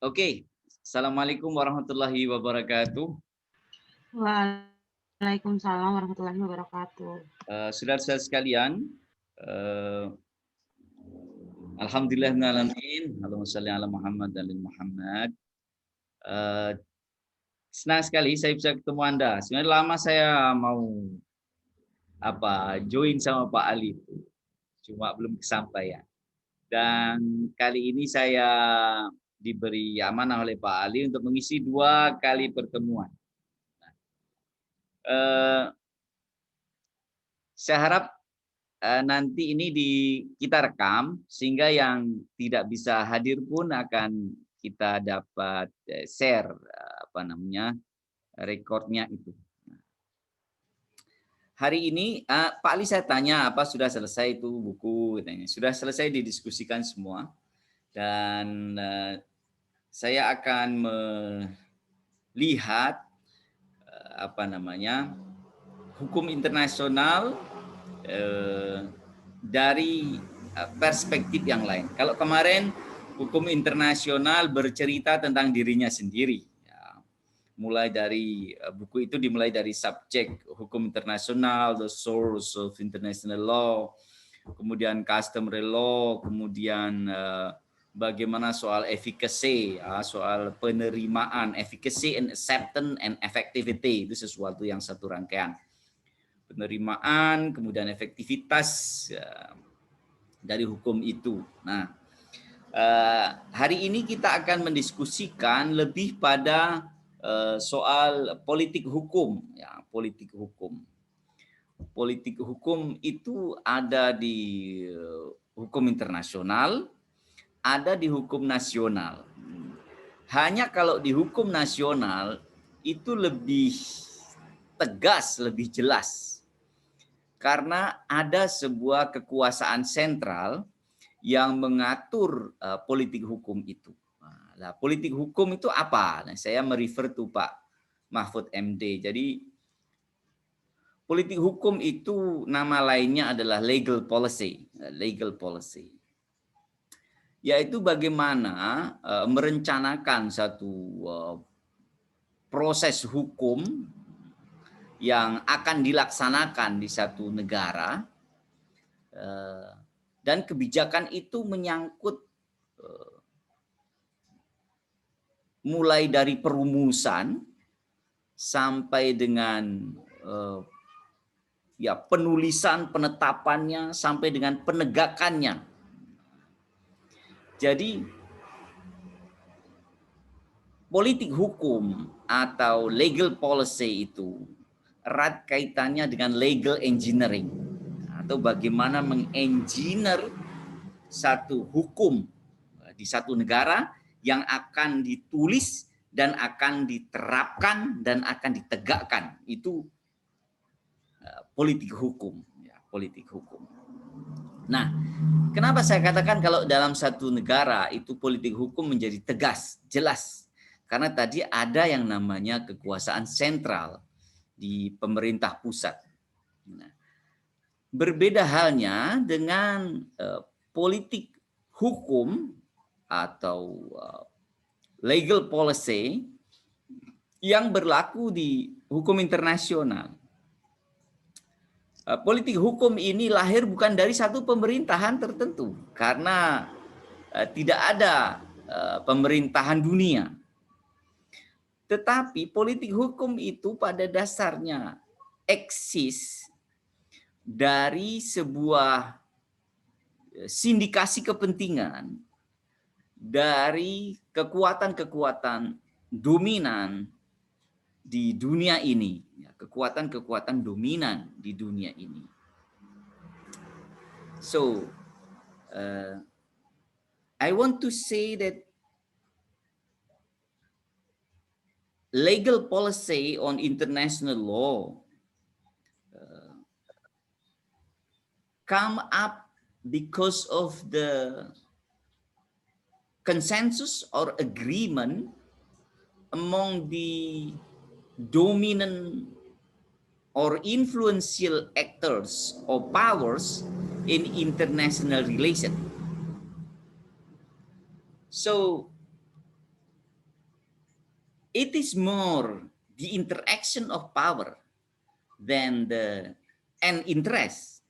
Oke, Assalamualaikum warahmatullahi wabarakatuh. Waalaikumsalam warahmatullahi wabarakatuh. Saudara-saudara sekalian, alhamdulillahirrahmanirrahim. Allahumma shalli ala Muhammad dan ali Muhammad. Eh, Senang sekali saya bisa ketemu Anda. Sebenarnya lama saya mau join sama Pak Ali, cuma belum kesampaian. Dan kali ini saya diberi amanah oleh Pak Ali untuk mengisi 2 kali pertemuan. Eh, saya harap nanti ini kita rekam sehingga yang tidak bisa hadir pun akan kita dapat share rekornya itu. Hari ini Pak Ali saya tanya apa sudah selesai itu buku, katanya. Sudah selesai didiskusikan semua dan saya akan melihat hukum internasional dari perspektif yang lain. Kalau kemarin hukum internasional bercerita tentang dirinya sendiri, ya, mulai dari buku itu dimulai dari subjek hukum internasional, the source of international law, kemudian customary law, kemudian bagaimana soal efficacy, soal penerimaan, efficacy and acceptance and effectivity, itu sesuatu yang satu rangkaian. Penerimaan, kemudian efektivitas dari hukum itu. Nah, hari ini kita akan mendiskusikan lebih pada soal politik hukum. Ya, politik hukum. Politik hukum itu ada di hukum internasional, ada di hukum nasional. Hanya kalau di hukum nasional itu lebih tegas, lebih jelas. Karena ada sebuah kekuasaan sentral yang mengatur politik hukum itu. Nah, politik hukum itu apa? Nah, saya merefer to Pak Mahfud MD. Jadi politik hukum itu nama lainnya adalah legal policy. Legal policy. Yaitu bagaimana merencanakan satu proses hukum yang akan dilaksanakan di satu negara, dan kebijakan itu menyangkut mulai dari perumusan sampai dengan penulisan, penetapannya, sampai dengan penegakannya. Jadi politik hukum atau legal policy itu erat kaitannya dengan legal engineering atau bagaimana mengengineer satu hukum di satu negara yang akan ditulis dan akan diterapkan dan akan ditegakkan. Itu politik hukum, ya, politik hukum. Nah, kenapa saya katakan kalau dalam satu negara itu politik hukum menjadi tegas, jelas? Karena tadi ada yang namanya kekuasaan sentral di pemerintah pusat. Nah, berbeda halnya dengan politik hukum atau legal policy yang berlaku di hukum internasional. Politik hukum ini lahir bukan dari satu pemerintahan tertentu, karena tidak ada pemerintahan dunia. Tetapi politik hukum itu pada dasarnya eksis dari sebuah sindikasi kepentingan dari kekuatan-kekuatan dominan di dunia ini, kekuatan-kekuatan dominan di dunia ini. So, I want to say that legal policy on international law come up because of the consensus or agreement among the dominant or influential actors or powers in international relations. So, it is more the interaction of power than and interest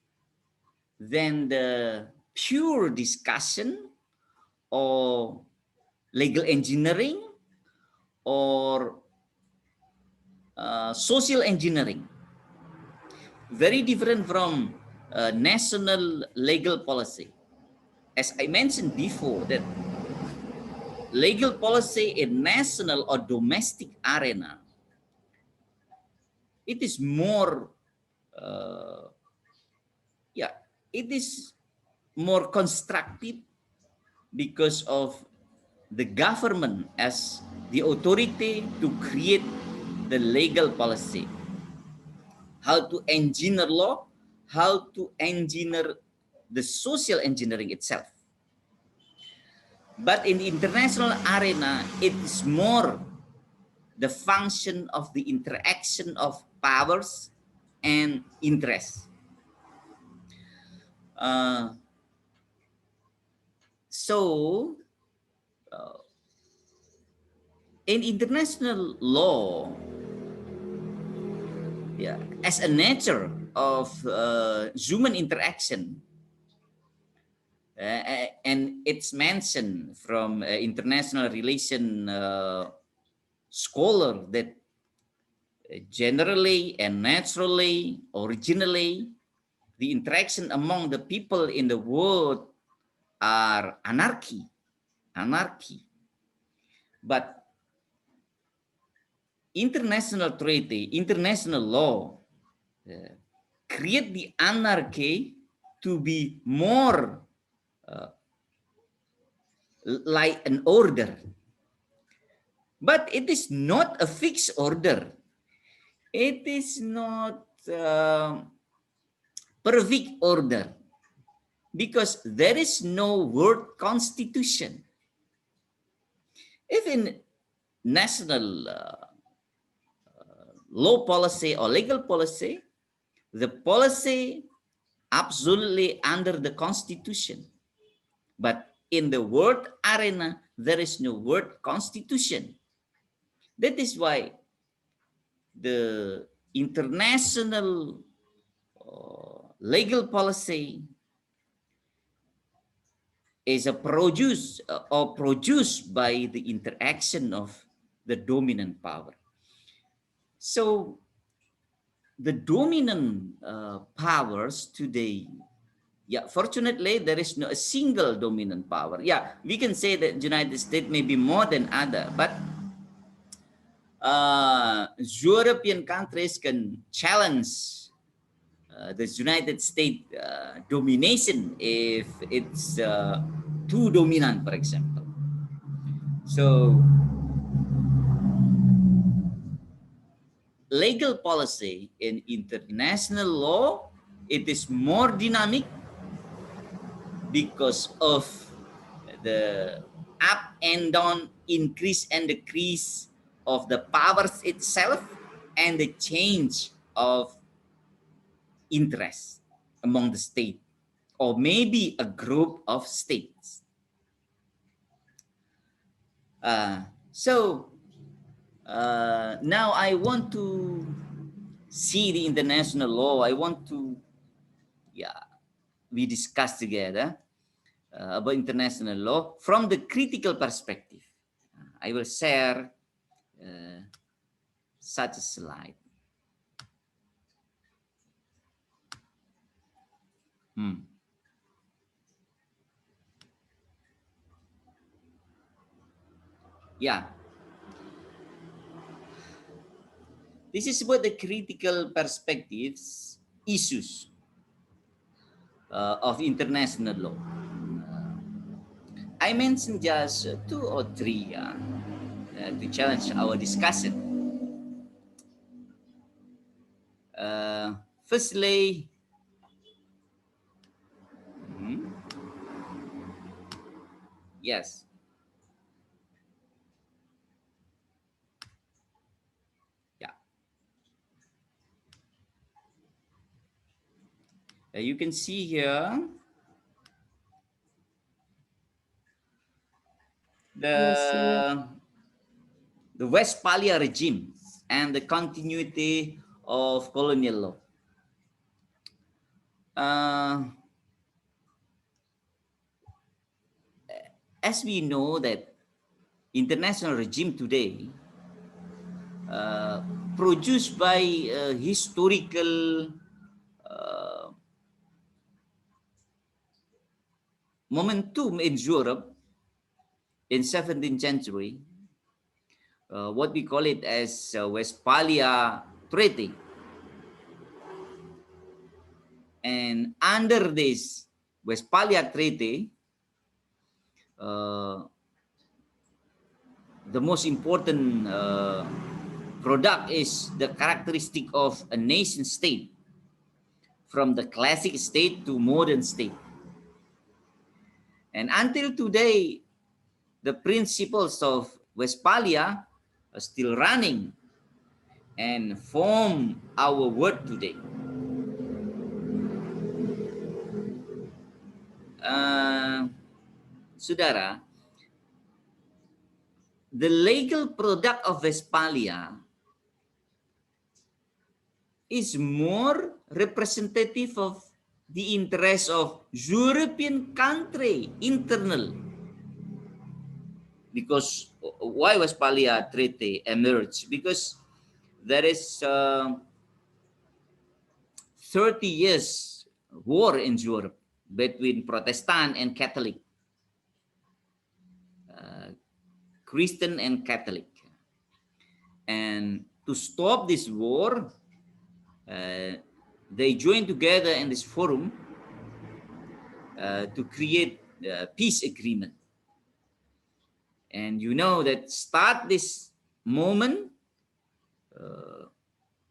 than the pure discussion or legal engineering or social engineering. Very different from national legal policy. As I mentioned before, that legal policy in national or domestic arena, it is more, uh, yeah, it is more constructive because of the government as the authority to create the legal policy, how to engineer law, how to engineer the social engineering itself. But in the international arena, it is more the function of the interaction of powers and interests. Uh, so, uh, in international law, yeah, as a nature of human interaction, and it's mentioned from international relation scholar that generally and naturally, originally, the interaction among the people in the world are anarchy. But international treaty, international law, uh, create the anarchy to be more uh, like an order. But it is not a fixed order. It is not perfect order because there is no word constitution. If in national law policy or legal policy, the policy absolutely under the constitution. But in the world arena, there is no word constitution. That is why the international legal policy is a produce or produced by the interaction of the dominant power. So the dominant powers today, yeah, fortunately there is no a single dominant power. Yeah, we can say that United States may be more than other, but European countries can challenge the United States domination if it's too dominant, for example. So legal policy in international law, it is more dynamic because of the up and down, increase and decrease of the powers itself and the change of interest among the state or maybe a group of states. So now I want to see the international law. I want to, yeah, we discuss together about international law from the critical perspective. I will share such a slide. Yeah, this is about the critical perspectives issues of international law. I mentioned just two or three to challenge our discussion. Firstly, yes, yeah, you can see here Yes, the the Westphalia regime and the continuity of colonial law. As we know that international regime today produced by historical momentum in Europe in 17th century, what we call it as Westphalia Treaty. And under this Westphalia Treaty, the most important product is the characteristic of a nation state, from the classic state to modern state. And until today, the principles of Westphalia are still running and form our world today. Saudara, the legal product of Westphalia is more representative of the interests of European country internal. Because why Westphalia Treaty emerged? Because there is 30 years war in Europe between Protestant and Catholic, Christian and Catholic. And to stop this war, they joined together in this forum to create a peace agreement. And you know that start this moment,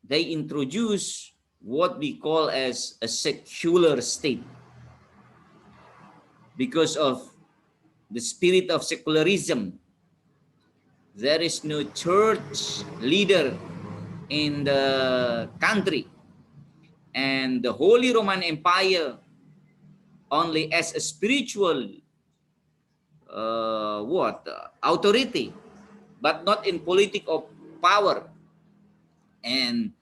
they introduce what we call as a secular state. Because of the spirit of secularism, there is no church leader in the country, and the Holy Roman Empire only as a spiritual authority, but not in political power, and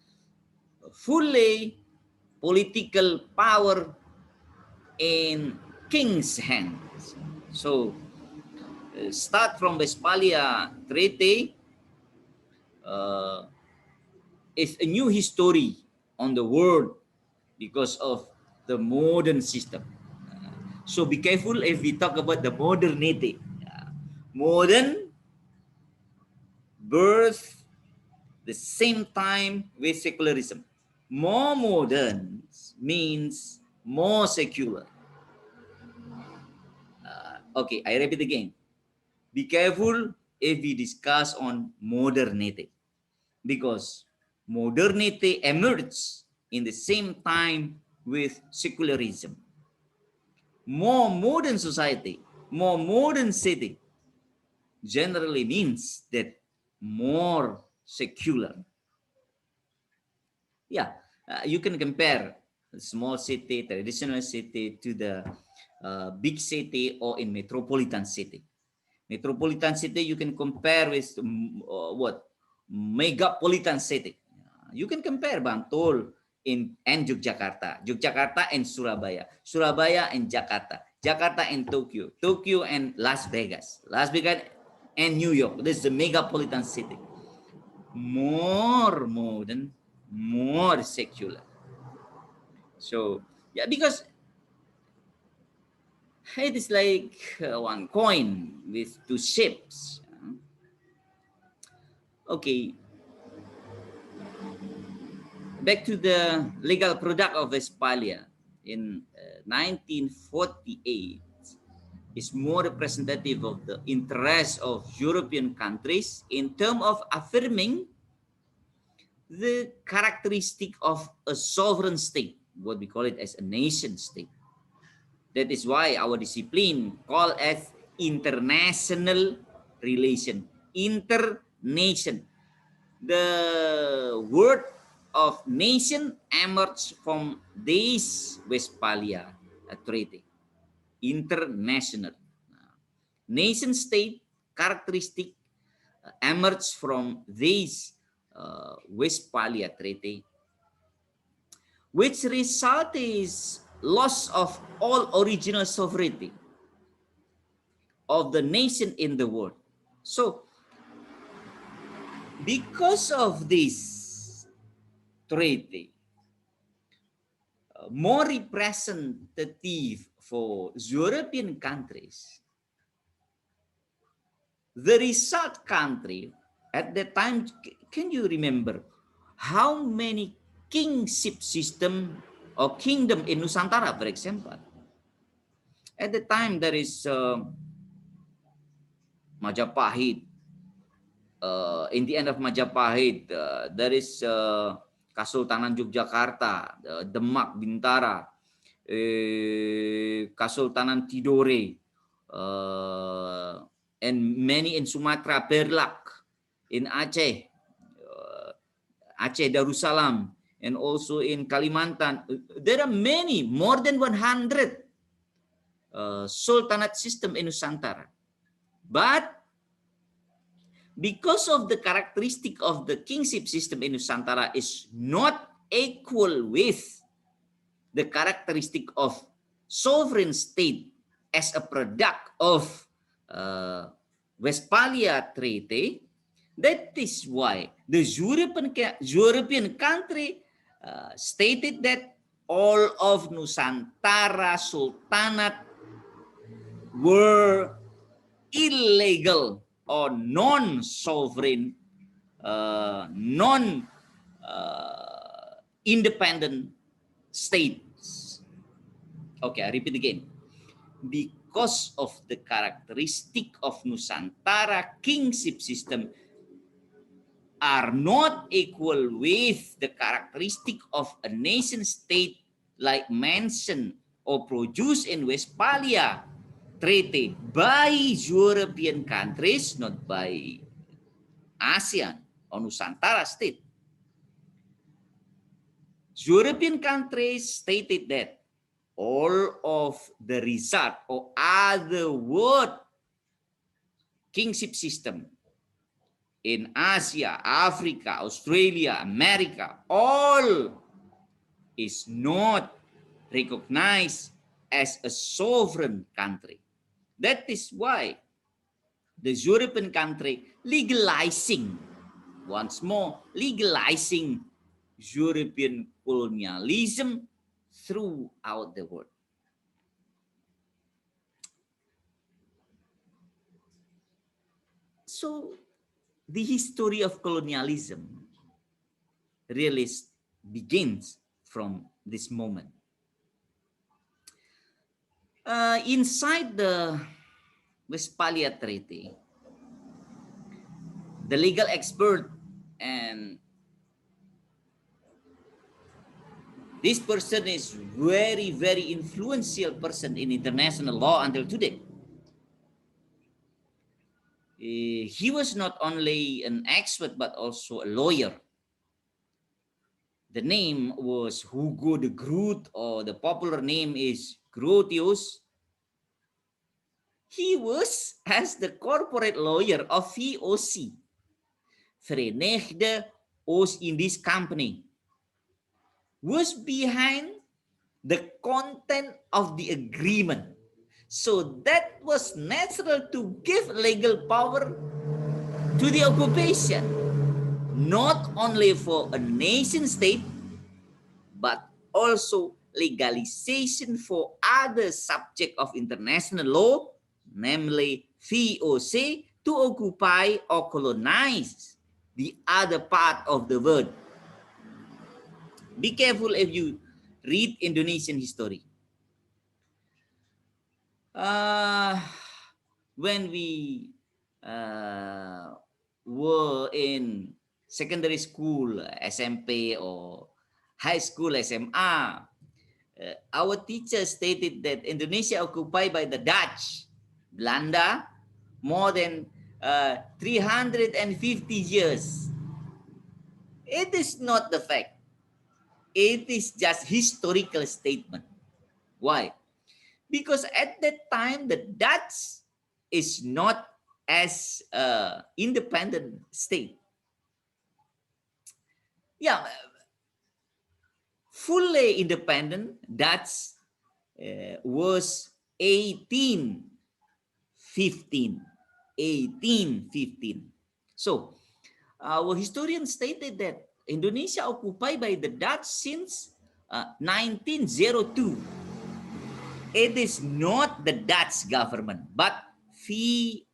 fully political power in king's hands. So start from Westphalia Treaty is a new history on the world because of the modern system. So be careful if we talk about the modernity. Modern birth the same time with secularism. More modern means more secular. Okay, I repeat again. Be careful if we discuss on modernity, because modernity emerged in the same time with secularism. More modern society, more modern city generally means that more secular. Yeah, you can compare a small city, traditional city to the big city or in metropolitan city. Metropolitan city you can compare with megapolitan city. You can compare Bantul and Yogyakarta, Yogyakarta and Surabaya, Surabaya and Jakarta, Jakarta and Tokyo, Tokyo and Las Vegas, Las Vegas and New York. This is the megapolitan city. More modern, more secular. So yeah, because it is like one coin with two shapes. Okay, back to the legal product of Westphalia in 1948 is more representative of the interests of European countries in terms of affirming the characteristic of a sovereign state, what we call it as a nation state. That is why our discipline called as international relation, internation. The word of nation emerged from this Westphalia Treaty, international. Nation state characteristic emerged from this Westphalia Treaty, which result is loss of all original sovereignty of the nation in the world. So, because of this treaty, more representative for European countries, the result country at that time, can you remember how many kingship system or kingdom in Nusantara, for example? At the time, there is Majapahit. In the end of Majapahit, there is Kesultanan Yogyakarta, Demak, Bintara, Kesultanan Tidore, and many in Sumatra, Berlak, in Aceh, Aceh Darussalam, and also in Kalimantan. There are many, more than 100 sultanate system in Nusantara. But because of the characteristic of the kingship system in Nusantara is not equal with the characteristic of sovereign state as a product of Westphalia Treaty, that is why the European country stated that all of Nusantara Sultanate were illegal or non-sovereign, non-independent states. Okay, I repeat again. Because of the characteristic of Nusantara kingship system are not equal with the characteristic of a nation state like mentioned or produced in Westphalia Treaty by European countries, not by ASEAN or Nusantara state. European countries stated that all of the result or other word kingship system in Asia, Africa, Australia, America, all is not recognized as a sovereign country. That is why the European country legalizing, once more, legalizing European colonialism throughout the world. So the history of colonialism really begins from this moment. Inside the Westphalia Treaty, the legal expert and this person is very, very influential person in international law until today. He was not only an expert but also a lawyer. The name was Hugo de Groot, or the popular name is Grotius. He was as the corporate lawyer of VOC, Verenigde Oost-Indisch Company, was behind the content of the agreement. So that was natural to give legal power to the occupation, not only for a nation state, but also legalization for other subject of international law, namely VOC, to occupy or colonize the other part of the world. Be careful if you read Indonesian history. When we were in secondary school, SMP, or high school, SMA, our teacher stated that Indonesia occupied by the Dutch, Belanda, more than 350 years. It is not the fact. It is just historical statement. Why? Because at that time, the Dutch is not as an independent state. Yeah, fully independent, that's was 1815. 1815. So, our historian stated that Indonesia occupied by the Dutch since 1902. It is not the Dutch government, but VOC.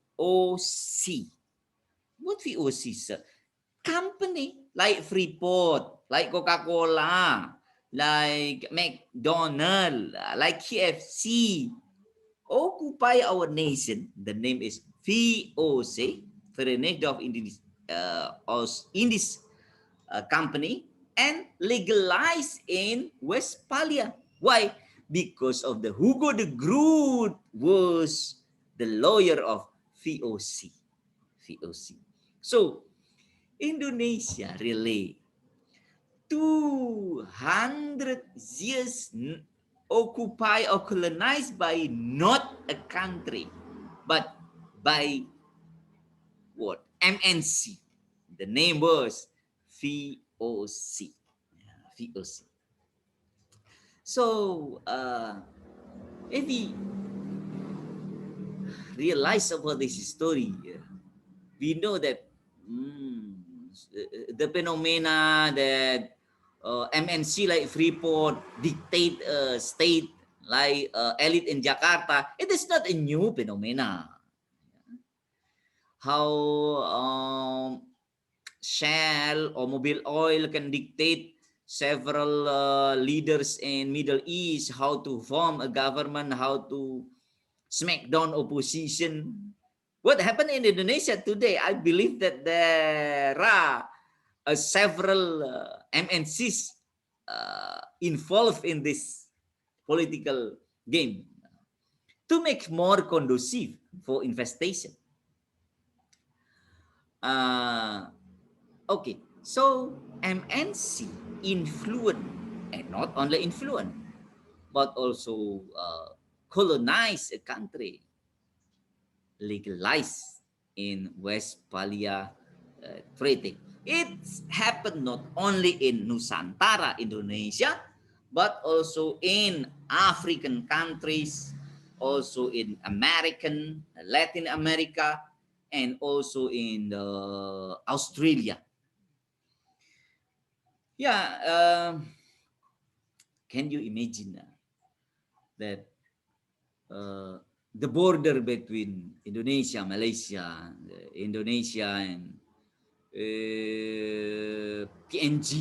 What VOC, sir? Company like Freeport, like Coca-Cola, like McDonald's, like KFC, occupy our nation. The name is VOC, Verenigde of Indies company, and legalized in Westphalia. Why? Because of the Hugo de Groot was the lawyer of VOC. VOC. So Indonesia really 200 years occupied or colonized by not a country, but by what? MNC. The name was VOC. VOC. So, if we realize about this story, we know that the phenomena that MNC like Freeport dictate a state like elite in Jakarta, it is not a new phenomena. How Shell or Mobil Oil can dictate several leaders in Middle East how to form a government, how to smack down opposition. What happened in Indonesia today? I believe that there are several MNCs involved in this political game to make more conducive for investation. Okay, so MNC influence, and not only influence, but also colonize a country, legalized in Westphalia Treaty. It happened not only in Nusantara, Indonesia, but also in African countries, also in American, Latin America, and also in Australia. Yeah, can you imagine that the border between Indonesia, Malaysia, Indonesia, and PNG,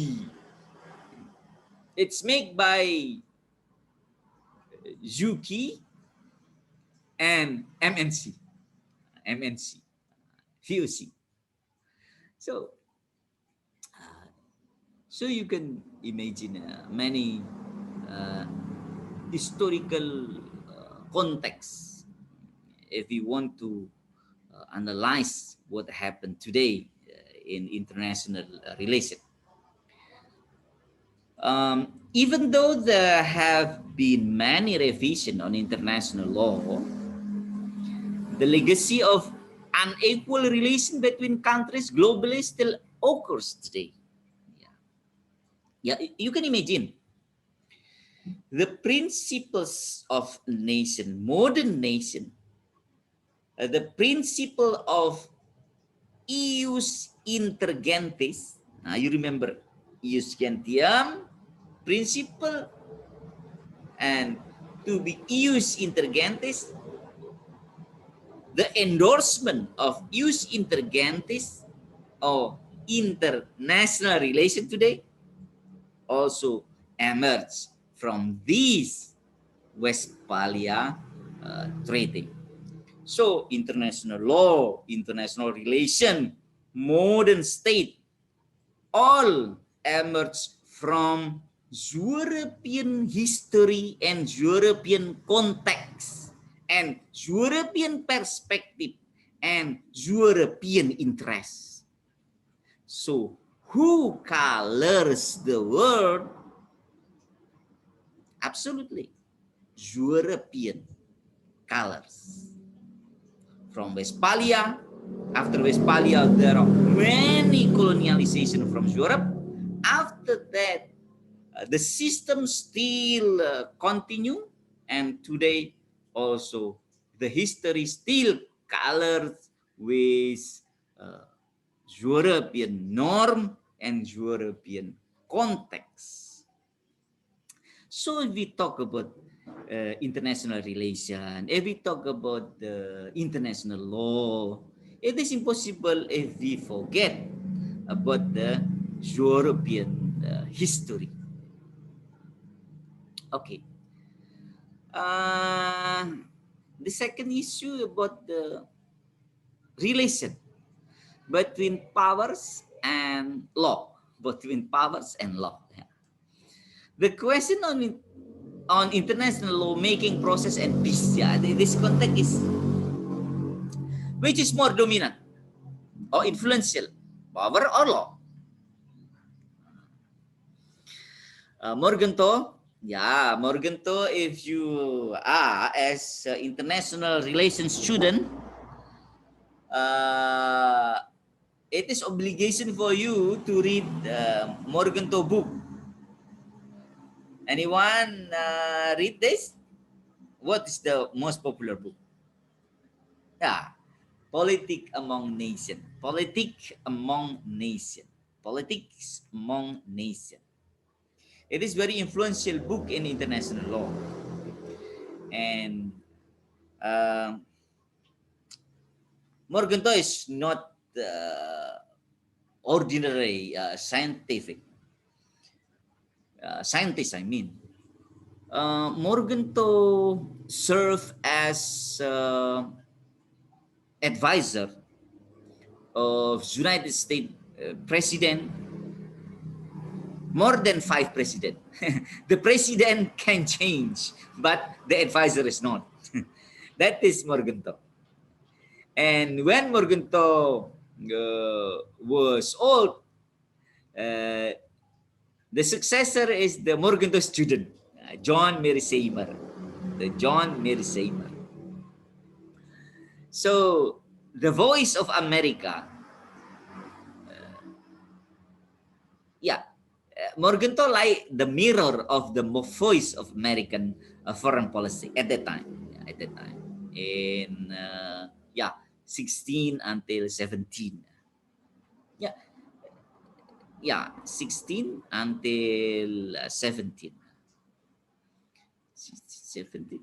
it's made by Zuki and MNC, MNC, VOC. So, so you can imagine many historical context if we want to analyze what happened today in international relation. Even though there have been many revisions on international law, the legacy of unequal relation between countries globally still occurs today. Yeah, you can imagine the principles of nation, modern nation, the principle of ius intergentis. Now you remember ius gentium principle and to be ius intergentis, the endorsement of ius intergentis or international relation today also emerged from this Westphalia Treaty. So international law, international relation, modern state, all emerged from European history and European context and European perspective and European interest. So who colors the world? Absolutely European colors. From Westphalia After Westphalia, there are many colonialization from Europe. After that, the system still continue, and today also the history still colored with uh, European norm and European context. So if we talk about international relation, if we talk about the international law, it is impossible if we forget about the European history. Okay. Uh, the second issue about the relation between powers and law, between powers and law. Yeah. The question on international law making process and peace. Yeah, this context is which is more dominant or influential, power or law? Morgenthau, yeah, Morgenthau, if you are as international relations student, uh, it is obligation for you to read Morgenthau book. Anyone read this? What is the most popular book? Yeah, Politic Among Nation. Politic Among Nation. Politics Among Nation. It is very influential book in international law. And Morgenthau is not ordinary scientist, I mean. Morgenthau served as advisor of United States president, more than 5 presidents. The president can change, but the advisor is not. That is Morgenthau. And when Morgenthau was old, the successor is the Morgenthau student, John Mary Seymour. The John Mary Seymour. So the voice of America, Morgenthau like the mirror of the voice of American foreign policy at that time. At that time, in 16 until 17. Yeah, 16 until 17. 17.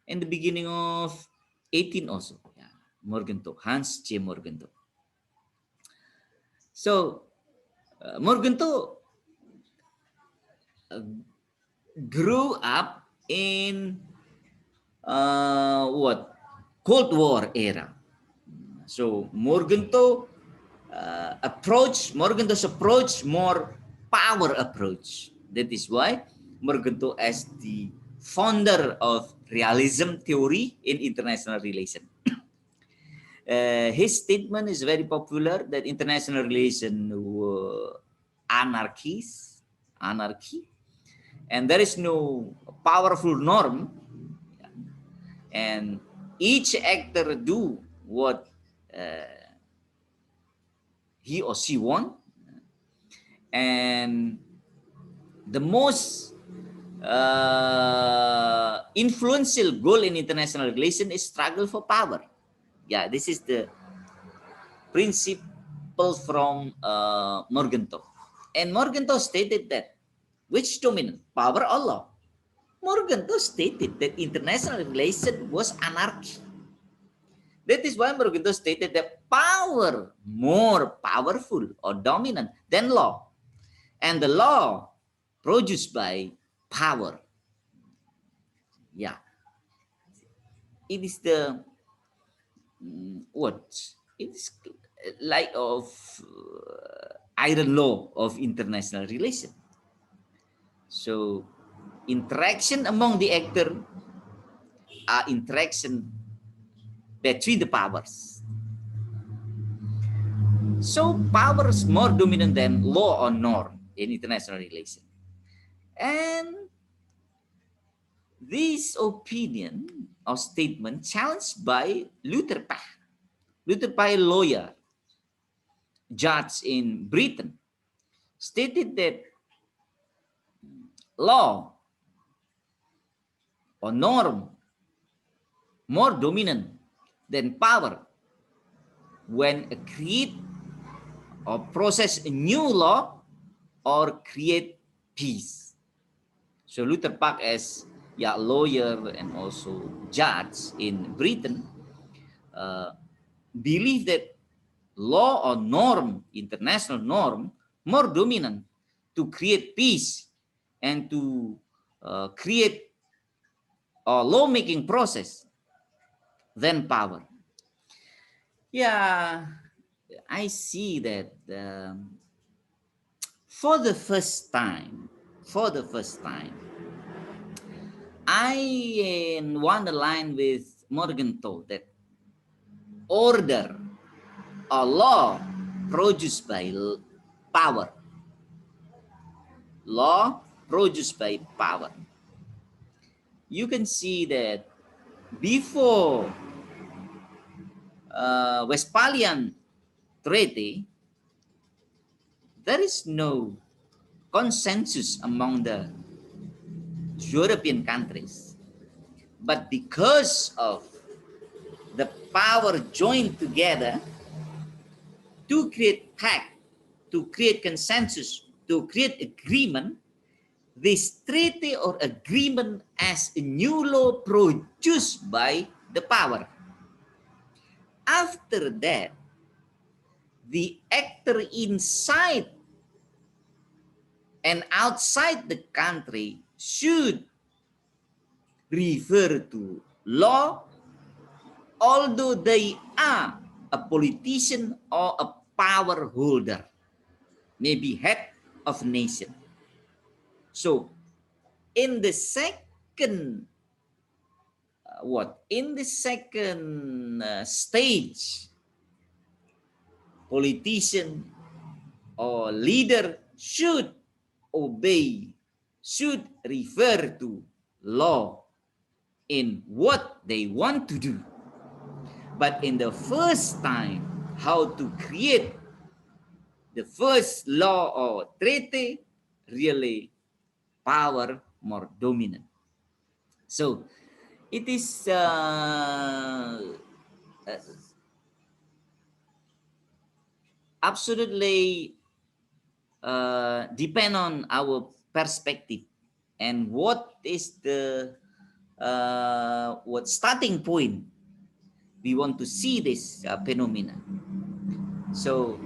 And the beginning of 18 also. Yeah, Morgenthau, Hans J. Morgenthau. So Morgenthau grew up in Cold War era. So Morgenthau's approach more power approach. That is why Morgenthau as the founder of realism theory in international relations. His statement is very popular that international relations were anarchy, and there is no powerful norm, and each actor do what he or she want, and the most influential goal in international relations is struggle for power. Yeah, this is the principle from Morgenthau. And Morgenthau stated that which dominant, power or law? Morgenthau stated that international relation was anarchy. That is why Morgenthau stated that power more powerful or dominant than law, and the law produced by power. Yeah, it is the what? It is like of iron law of international relation. So interaction among the actor are interaction between the powers. So power is more dominant than law or norm in international relation. And this opinion or statement challenged by Luther Pach. Luther Pye, lawyer, judge in Britain, stated that law or norm more dominant than power when create or process a new law or create peace. So Luther Park, as a lawyer and also judge in Britain, believe that law or norm, international norm, more dominant to create peace and to create a lawmaking process than power. Yeah, I see that for the first time, I in one line with Morgan told that order or law produced by power. Law produced by power. You can see that before Westphalian Treaty, there is no consensus among the European countries. But because of the power joined together to create pact, to create consensus, to create agreement, this treaty or agreement as a new law produced by the power. After that, the actor inside and outside the country should refer to law, although they are a politician or a power holder, maybe head of nation. So in the second stage, politician or leader should obey, should refer to law in what they want to do. But in the first time, how to create the first law or treaty, really power more dominant. So it is absolutely depend on our perspective and what is the what starting point we want to see this phenomena. So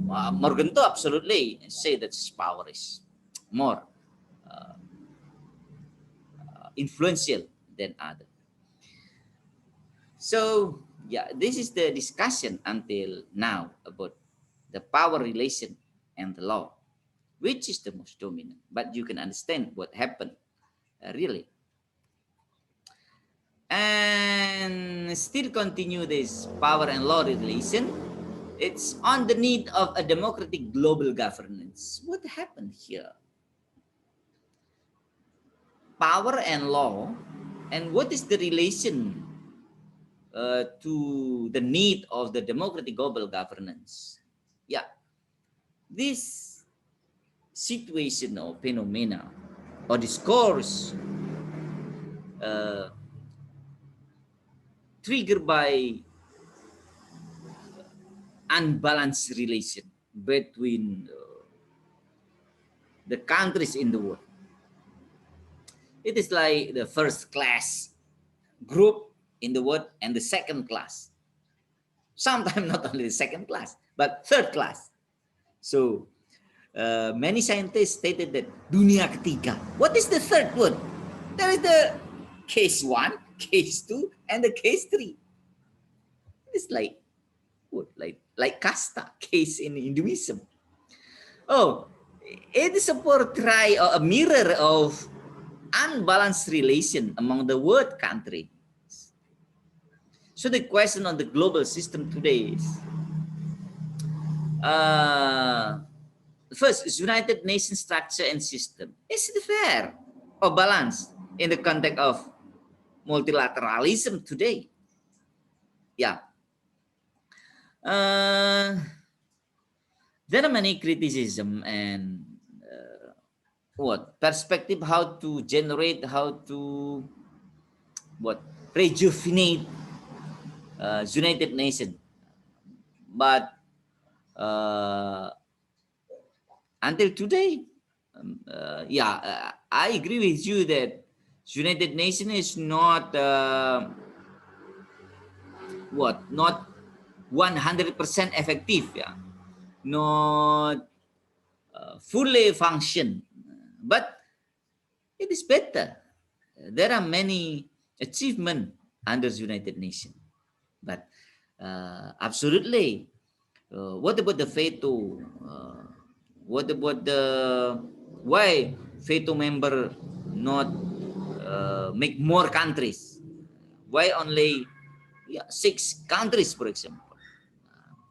Morgan to absolutely say that power is more influential than other. So yeah, this is the discussion until now about the power relation and the law, which is the most dominant. But you can understand what happened really. And still continue this power and law relation. It's on the need of a democratic global governance. What happened here? Power and law, and what is the relation to the need of the democratic global governance? Yeah, this situation or phenomena or discourse triggered by unbalanced relation between the countries in the world. It is like the first class group in the world and the second class. Sometimes not only the second class, but third class. So many scientists stated that dunia ketiga. What is the third one? There is the case 1, case 2, and the case 3. It's like what? Like kasta case in Hinduism. Oh, it is a portray or a mirror of unbalanced relation among the world countries. So the question on the global system today is, first, United Nations structure and system. Is it fair or balanced in the context of multilateralism today? Yeah. There are many criticism and perspective how to generate, how to rejuvenate United Nations. But until today, I agree with you that United Nations is not not 100% effective, yeah, not fully function, but it is better. There are many achievements under United Nations, but absolutely, what about the veto? What about the why veto member not make more countries? Why only 6 countries, for example?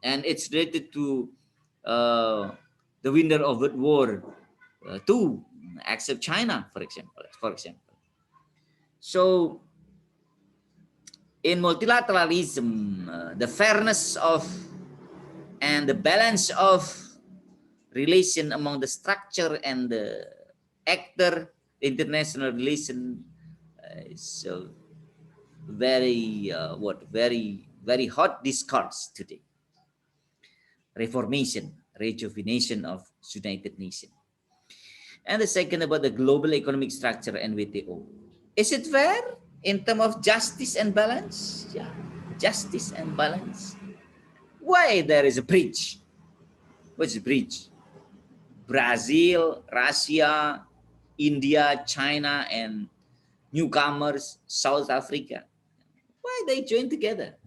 And it's related to uh, the winner of World War II, except China, for example. So in multilateralism, the fairness of and the balance of relation among the structure and the actor international relation is very very hot discourse today. Reformation, rejuvenation of United Nations. And the second about the global economic structure and WTO. Is it fair in terms of justice and balance? Yeah, justice and balance. Why there is a breach? What's the breach? Brazil, Russia, India, China, and newcomers, South Africa. Why they join together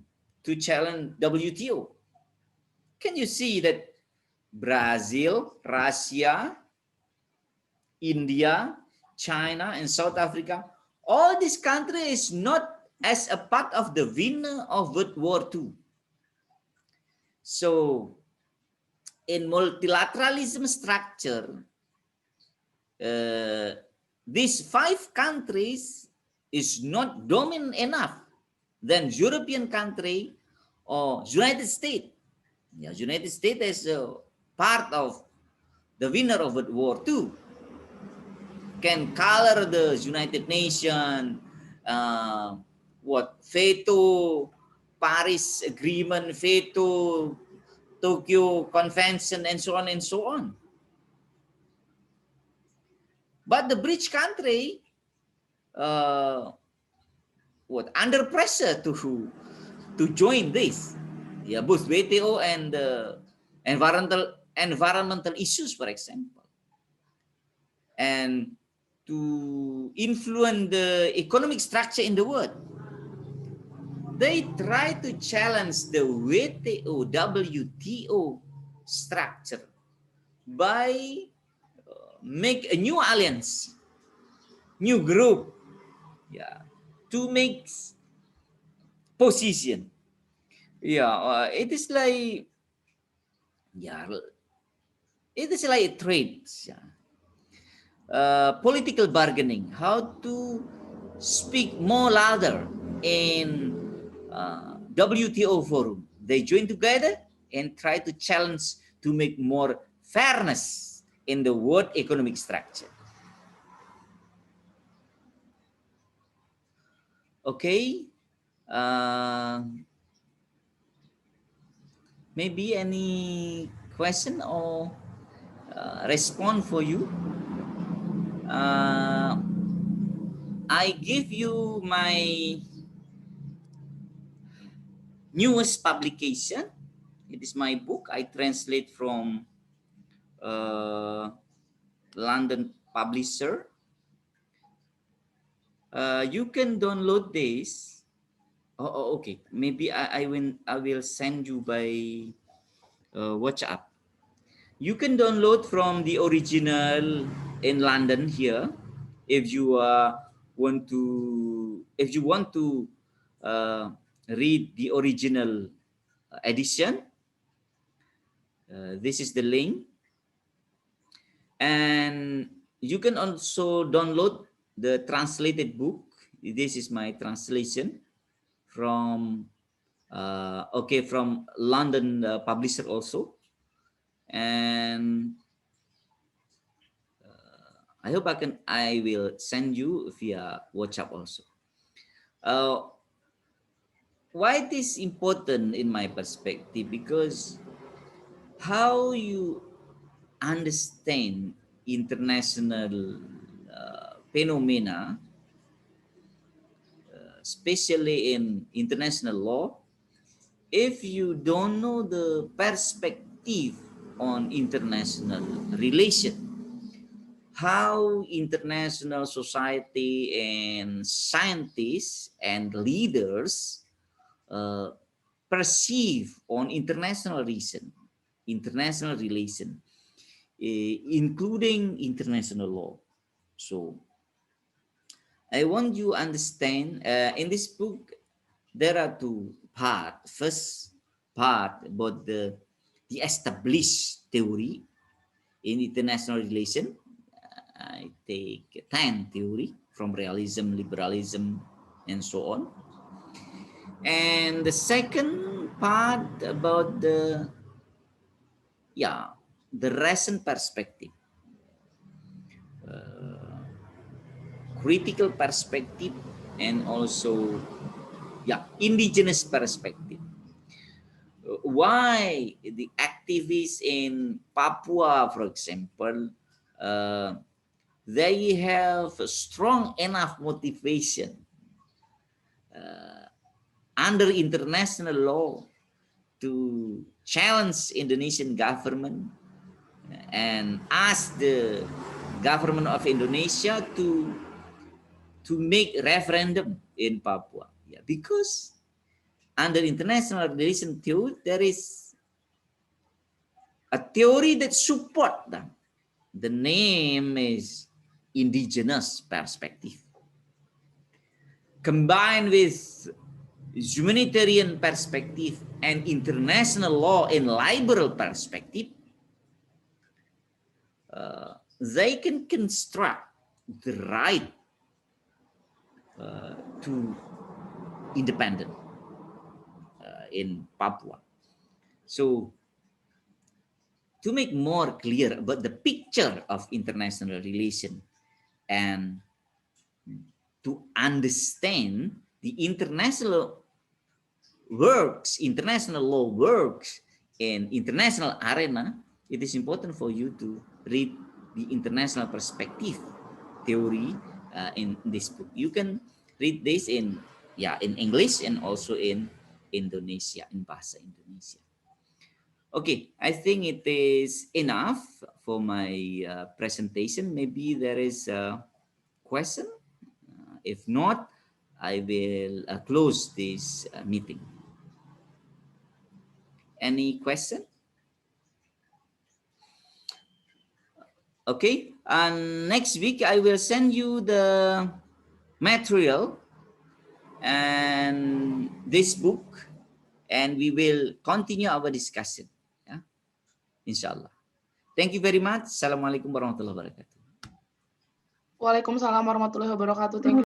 to challenge WTO? Can you see that Brazil, Russia, India, China, and South Africa, all these countries not as a part of the winner of World War II. So in multilateralism structure, these 5 countries is not dominant enough than European country or United States. Yeah, United States is a part of the winner of World War II, can color the United Nations, veto Paris Agreement, veto Tokyo Convention, and so on and so on. But the bridge country, under pressure to join this, yeah, both WTO and environmental issues, for example, and to influence the economic structure in the world. They try to challenge the WTO structure by make a new alliance, new group, yeah, to make position. Yeah, it is like, yeah, it is like a trade. Yeah. Political bargaining, how to speak more louder in WTO forum. They join together and try to challenge to make more fairness in the world economic structure. Okay. Maybe any question or response for you? I give you my newest publication. It is my book. I translate from London publisher. You can download this. Okay. Maybe I will send you by WhatsApp. You can download from the original in London here. If you want to read the original edition, this is the link. And you can also download the translated book. This is my translation from Okay, from London publisher also. And I hope I will send you via WhatsApp also. Why it is important in my perspective? Because how you understand international phenomena, especially in international law, if you don't know the perspective on international relation, how international society and scientists and leaders uh, perceive on international relation, including international law. So I want you understand in this book there are two parts. First part about the established theory in international relation. I take 10 theory from realism, liberalism, and so on. And the second part about the recent perspective, critical perspective, and also indigenous perspective. Why the activists in Papua, for example, uh, they have a strong enough motivation under international law to challenge Indonesian government and ask the government of Indonesia to make referendum in Papua. Yeah, because under international relation theory, there is a theory that support them. The name is indigenous perspective. Combined with humanitarian perspective and international law and liberal perspective, they can construct the right to independent in Papua. So to make more clear about the picture of international relation and to understand the international law works in international arena, it is important for you to read the international perspective theory in this book. You can read this in English and also in Indonesia, in bahasa Indonesia. Okay, I think it is enough for my presentation. Maybe there is a question. If not, I will close this meeting. Any question? Okay, and next week I will send you the material and this book, and we will continue our discussion. Yeah, inshallah. Thank you very much. Assalamualaikum warahmatullahi wabarakatuh. Waalaikumsalam warahmatullahi wabarakatuh. Thank you